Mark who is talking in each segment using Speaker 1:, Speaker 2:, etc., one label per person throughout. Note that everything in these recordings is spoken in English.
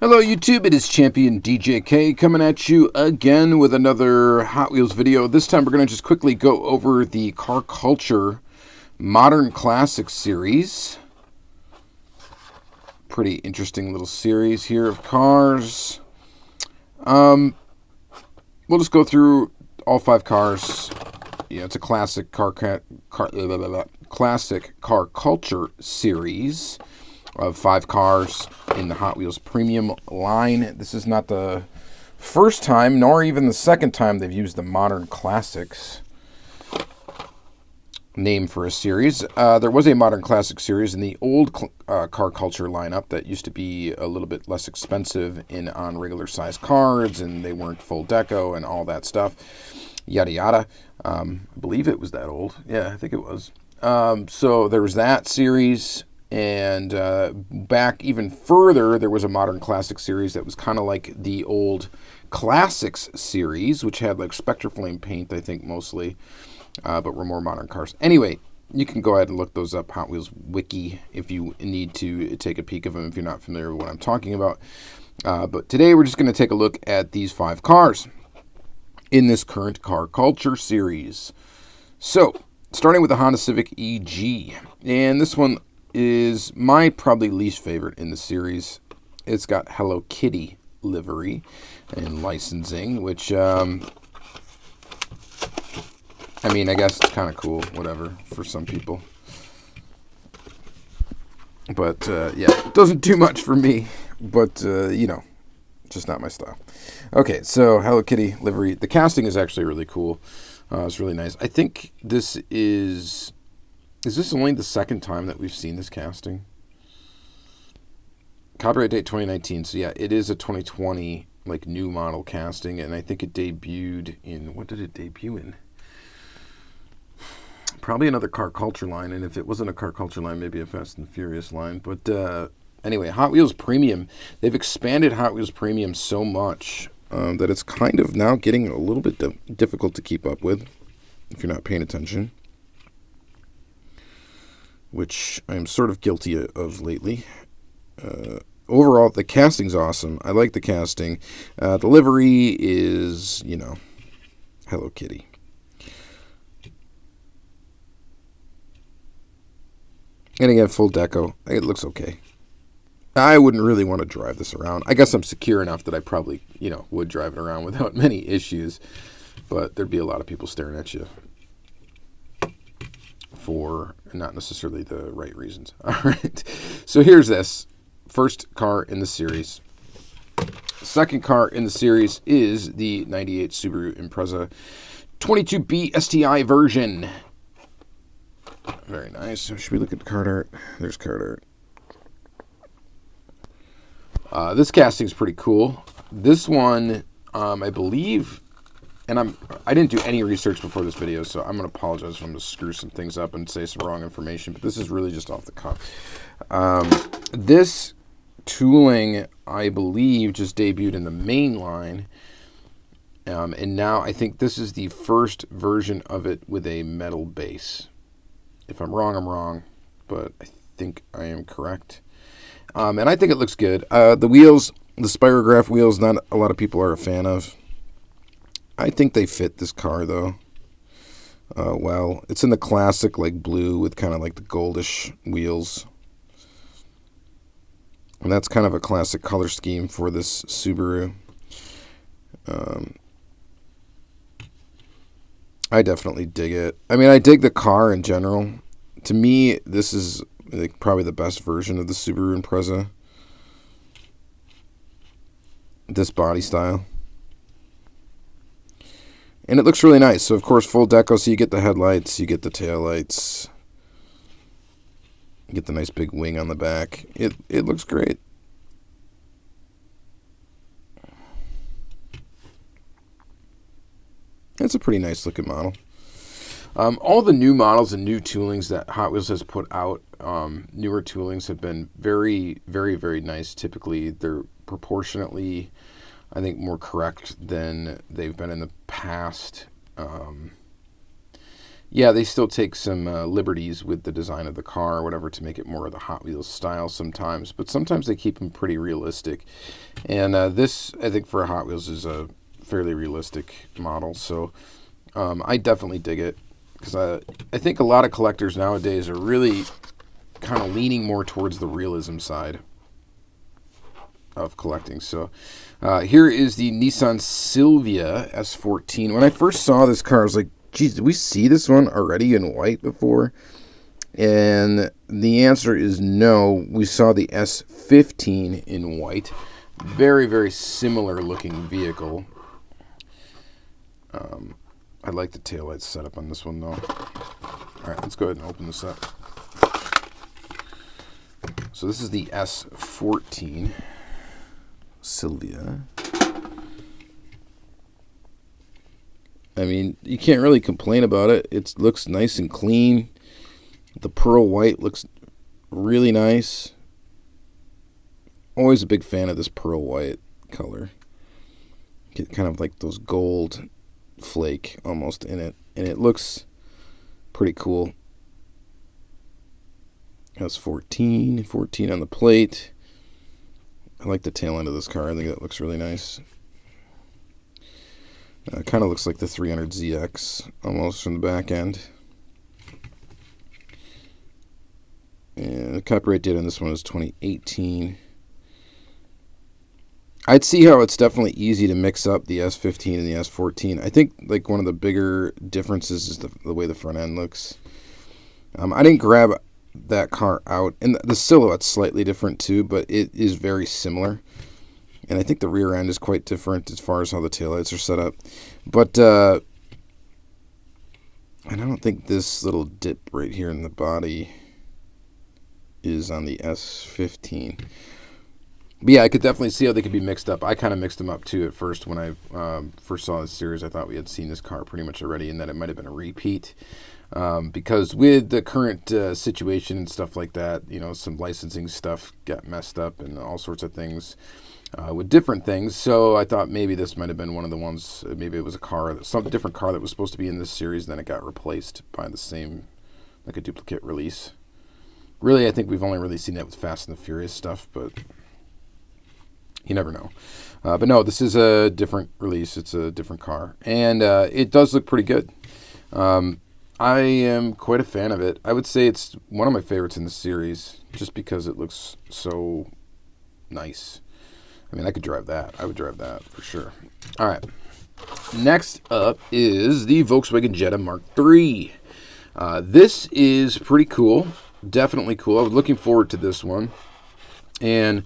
Speaker 1: Hello YouTube, it is Championdjk coming at you again with another Hot Wheels video. This time we're going to just quickly go over the Car Culture Modern Classics series. Pretty interesting little series here of cars. We'll just go through all 5 cars. Yeah, it's a classic classic car culture series of 5 cars in the Hot Wheels premium line. This is not the first time, nor even the second time they've used the Modern Classics name for a series. There was a Modern Classic series in the old car culture lineup that used to be a little bit less expensive on regular size cards, and they weren't full deco and all that stuff. Yada yada. I believe it was that old. Yeah, I think it was. So there was that series. And back even further, there was a Modern Classic series that was kind of like the old Classics series, which had like Spectraflame paint, I think, mostly, but were more modern cars. Anyway, you can go ahead and look those up, Hot Wheels Wiki, if you need to take a peek of them if you're not familiar with what I'm talking about. But today we're just going to take a look at these 5 cars in this current car culture series. So, starting with the Honda Civic EG, and this one is my probably least favorite in the series. It's got Hello Kitty livery and licensing, which, I mean, I guess it's kind of cool, whatever, for some people. But, yeah, it doesn't do much for me, but, you know, just not my style. Okay, so Hello Kitty livery. The casting is actually really cool. It's really nice. I think this is this only the second time that we've seen this casting? Copyright date 2019. So yeah, it is a 2020 like new model casting, and I think it debuted in, what did it debut in? Probably another car culture line, and if it wasn't a car culture line, maybe a Fast and Furious line. But anyway, Hot Wheels Premium. They've expanded Hot Wheels Premium so much that it's kind of now getting a little bit difficult to keep up with if you're not paying attention, which I'm sort of guilty of lately. Overall, the casting's awesome. I like the casting. The livery is, you know, Hello Kitty. And again, full deco. It looks okay. I wouldn't really want to drive this around. I guess I'm secure enough that I probably, you know, would drive it around without many issues. But there'd be a lot of people staring at you for not necessarily the right reasons. All right. So here's this. First car in the series. Second car in the series is the 98 Subaru Impreza 22B STI version. Very nice. So should we look at the card art? There's card art. This casting is pretty cool. This one, I believe, and I didn't do any research before this video, so I'm going to apologize if I'm going to screw some things up and say some wrong information, but this is really just off the cuff. This tooling, I believe, just debuted in the main line, and now I think this is the first version of it with a metal base. If I'm wrong, I'm wrong, but I think I am correct. And I think it looks good. The wheels, the spirograph wheels, not a lot of people are a fan of. I think they fit this car, though. Well, it's in the classic, like, blue with kind of like the goldish wheels. And that's kind of a classic color scheme for this Subaru. I definitely dig it. I mean, I dig the car in general. To me, this is like probably the best version of the Subaru Impreza. This body style. And it looks really nice. So, of course, full deco, so you get the headlights, you get the taillights, you get the nice big wing on the back. It looks great. It's a pretty nice looking model. All the new models and new toolings that Hot Wheels has put out, newer toolings have been very, very, very nice. Typically, they're proportionately, I think, more correct than they've been in the past. yeah, they still take some liberties with the design of the car or whatever to make it more of the Hot Wheels style sometimes, but sometimes they keep them pretty realistic. And this, I think, for a Hot Wheels is a fairly realistic model, so I definitely dig it, because I think a lot of collectors nowadays are really kind of leaning more towards the realism side of collecting. So here is the Nissan Silvia S14. When I first saw this car, I was like, geez, did we see this one already in white before? And the answer is no. We saw the S15 in white. Very, very similar looking vehicle. I like the taillight setup on this one, though. All right, let's go ahead and open this up. So this is the S14 Silvia. I mean, you can't really complain about it. It looks nice and clean. The pearl white looks really nice. Always a big fan of this pearl white color. Get kind of like those gold flake almost in it. And it looks pretty cool. Has 14 on the plate. I like the tail end of this car. I think that looks really nice. Kind of looks like the 300ZX almost from the back end. And the copyright date on this one is 2018. I'd see how it's definitely easy to mix up the S15 and the S14. I think like one of the bigger differences is the way the front end looks. I didn't grab that car out, and the silhouette's slightly different too, but it is very similar. And I think the rear end is quite different as far as how the taillights are set up. But and I don't think this little dip right here in the body is on the S15. But yeah, I could definitely see how they could be mixed up. I kind of mixed them up too at first when I first saw this series. I thought we had seen this car pretty much already, and that it might have been a repeat. Because with the current situation and stuff like that, you know, some licensing stuff got messed up and all sorts of things with different things. So I thought maybe this might have been one of the ones. Maybe it was a car, some different car that was supposed to be in this series, then it got replaced by the same, like a duplicate release. Really, I think we've only really seen that with Fast and the Furious stuff, but you never know. But no, this is a different release. It's a different car, and it does look pretty good. I am quite a fan of it. I would say it's one of my favorites in the series, just because it looks so nice. I mean, I could drive that. I would drive that for sure. All right. Next up is the Volkswagen Jetta Mark III. This is pretty cool. Definitely cool. I was looking forward to this one. And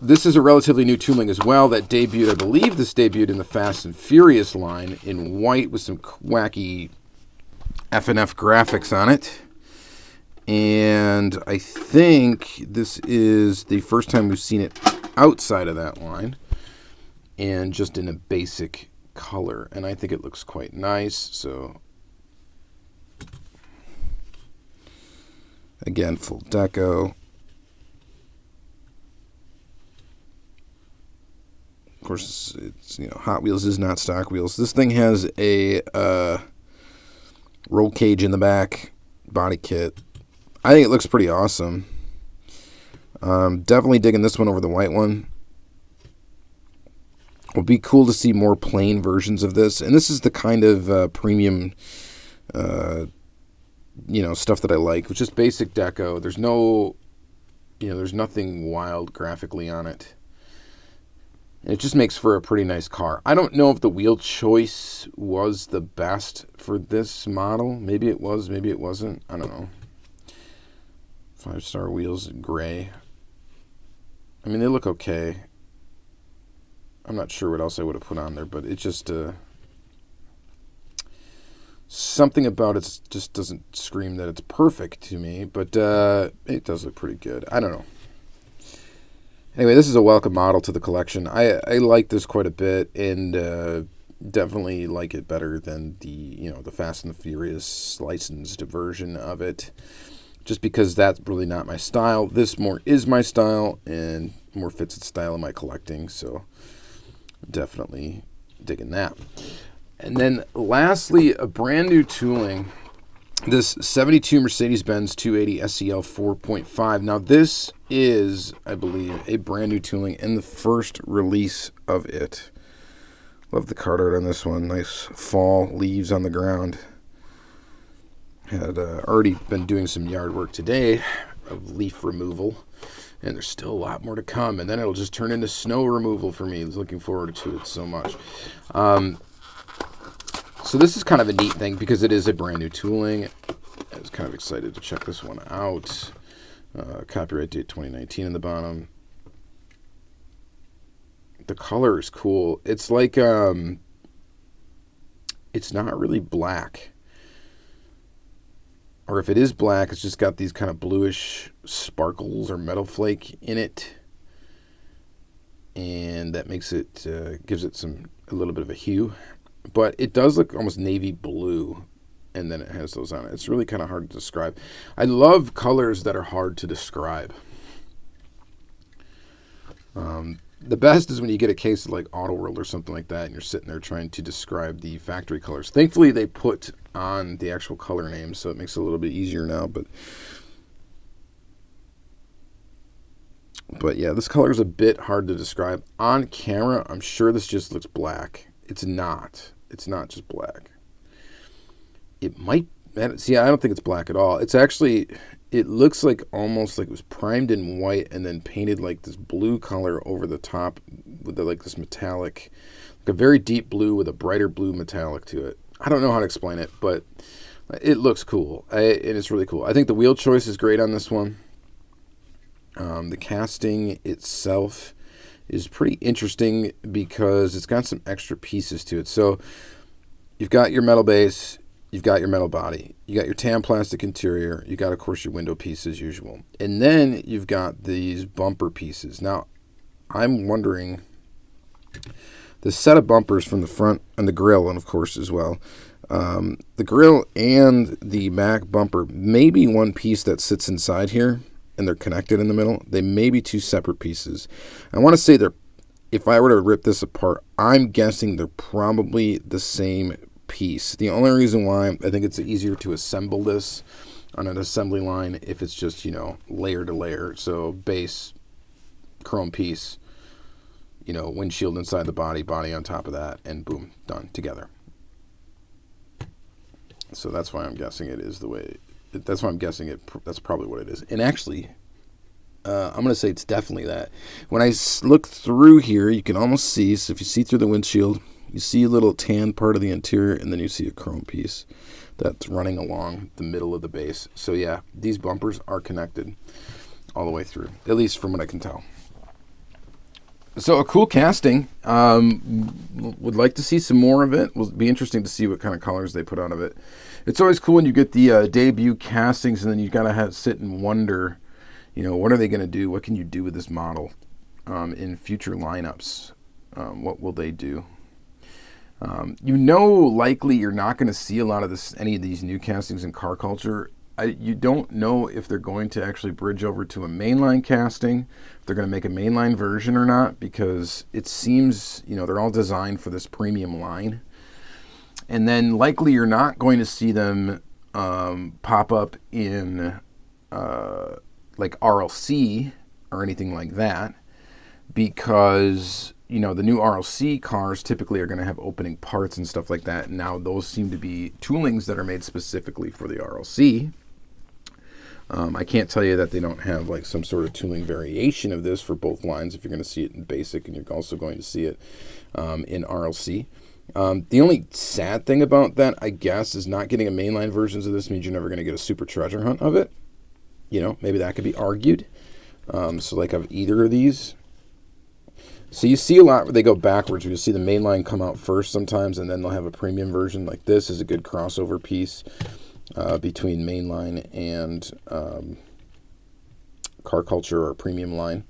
Speaker 1: this is a relatively new tooling as well that debuted, I believe this debuted in the Fast and Furious line in white with some wacky F&F graphics on it. And I think this is the first time we've seen it outside of that line and just in a basic color. And I think it looks quite nice. So again, full deco. Of course, it's, you know, Hot Wheels is not stock wheels. This thing has a roll cage in the back, body kit. I think it looks pretty awesome. Definitely digging this one over the white one. It'll be cool to see more plain versions of this. And this is the kind of premium, you know, stuff that I like, which is basic deco. There's no, you know, there's nothing wild graphically on it. It just makes for a pretty nice car. I don't know if the wheel choice was the best for this model. Maybe it was, maybe it wasn't. I don't know. 5-star wheels in gray. I mean, they look okay. I'm not sure what else I would have put on there, but it just something about it just doesn't scream that it's perfect to me, but it does look pretty good. I don't know. Anyway, this is a welcome model to the collection. I like this quite a bit, and definitely like it better than the Fast and the Furious licensed version of it. Just because that's really not my style. This more is my style and more fits the style of my collecting. So definitely digging that. And then lastly, a brand new tooling this 72 Mercedes-Benz 280 SEL 4.5. Now, this is, I believe, a brand new tooling and the first release of it. Love the card art on this one. Nice fall leaves on the ground. Had already been doing some yard work today of leaf removal, and there's still a lot more to come, and then it'll just turn into snow removal for me. I was looking forward to it so much. So this is kind of a neat thing because it is a brand new tooling. I was kind of excited to check this one out. Copyright date 2019 in the bottom. The color is cool. It's like, it's not really black. Or if it is black, it's just got these kind of bluish sparkles or metal flake in it. And that makes it, gives it a little bit of a hue. But it does look almost navy blue, and then it has those on it. It's really kind of hard to describe. I love colors that are hard to describe. The best is when you get a case of like Auto World or something like that, and you're sitting there trying to describe the factory colors. Thankfully, they put on the actual color names, so it makes it a little bit easier now. But yeah, this color is a bit hard to describe. On camera, I'm sure this just looks black. It's not. It's not just black. It might... See, I don't think it's black at all. It's actually... It looks like almost like it was primed in white and then painted like this blue color over the top with like this metallic, like a very deep blue with a brighter blue metallic to it. I don't know how to explain it, but it looks cool. And it's really cool. I think the wheel choice is great on this one. The casting itself is pretty interesting because it's got some extra pieces to it. So you've got your metal base, you've got your metal body, you got your tan plastic interior, you got, of course, your window piece as usual. And then you've got these bumper pieces. Now, I'm wondering, the set of bumpers from the front and the grille, and of course as well, the grille and the back bumper may be one piece that sits inside here, and they're connected in the middle. They may be two separate pieces. I want to say if I were to rip this apart, I'm guessing they're probably the same piece. The only reason why I think it's easier to assemble this on an assembly line if it's just, layer to layer. So base, chrome piece, windshield inside the body on top of that, and boom, done together. So that's why I'm guessing it is the way. That's why I'm guessing it. That's probably what it is. And actually, I'm going to say it's definitely that. When I look through here, you can almost see. So if you see through the windshield, you see a little tan part of the interior, and then you see a chrome piece that's running along the middle of the base. So yeah, these bumpers are connected all the way through, at least from what I can tell. So a cool casting. Would like to see some more of it. Will be interesting to see what kind of colors they put out of it. It's always cool when you get the debut castings, and then you gotta sit and wonder, what are they gonna do? What can you do with this model in future lineups? What will they do? Likely you're not going to see a lot of any of these new castings in car culture. You don't know if they're going to actually bridge over to a mainline casting, if they're going to make a mainline version or not, because it seems, they're all designed for this premium line. And then likely you're not going to see them pop up in like RLC or anything like that, because the new RLC cars typically are going to have opening parts and stuff like that. Now those seem to be toolings that are made specifically for the RLC. I can't tell you that they don't have like some sort of tooling variation of this for both lines if you're going to see it in basic, and you're also going to see it in RLC. The only sad thing about that, I guess, is not getting a mainline versions of this means you're never going to get a super treasure hunt of it. Maybe that could be argued. So like of either of these. So you see a lot where they go backwards. You'll see the mainline come out first sometimes, and then they'll have a premium version. Like this is a good crossover piece between mainline and car culture or premium line.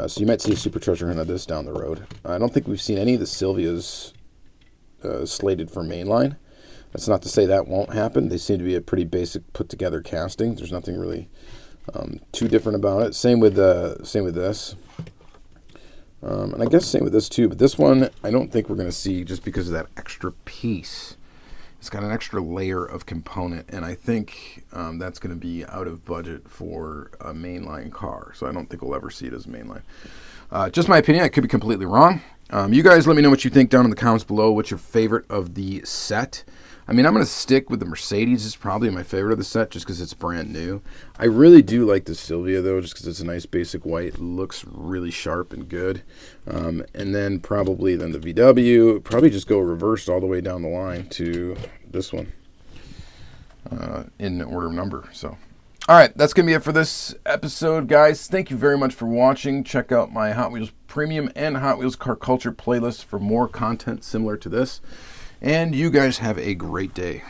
Speaker 1: So you might see a super treasure hunt of this down the road. I don't think we've seen any of the Silvias slated for mainline. That's not to say that won't happen. They seem to be a pretty basic put together casting. There's nothing really too different about it. Same with this. And I guess same with this too, but this one I don't think we're going to see just because of that extra piece. It's got an extra layer of component, and I think that's going to be out of budget for a mainline car. So I don't think we'll ever see it as a mainline. Just my opinion. I could be completely wrong. You guys let me know what you think down in the comments below. What's your favorite of the set? I mean, I'm going to stick with the Mercedes. It's probably my favorite of the set just because it's brand new. I really do like the Silvia, though, just because it's a nice basic white. It looks really sharp and good. And then probably the VW. Probably just go reversed all the way down the line to this one in order of number. So, all right, that's going to be it for this episode, guys. Thank you very much for watching. Check out my Hot Wheels Premium and Hot Wheels Car Culture playlist for more content similar to this. And you guys have a great day.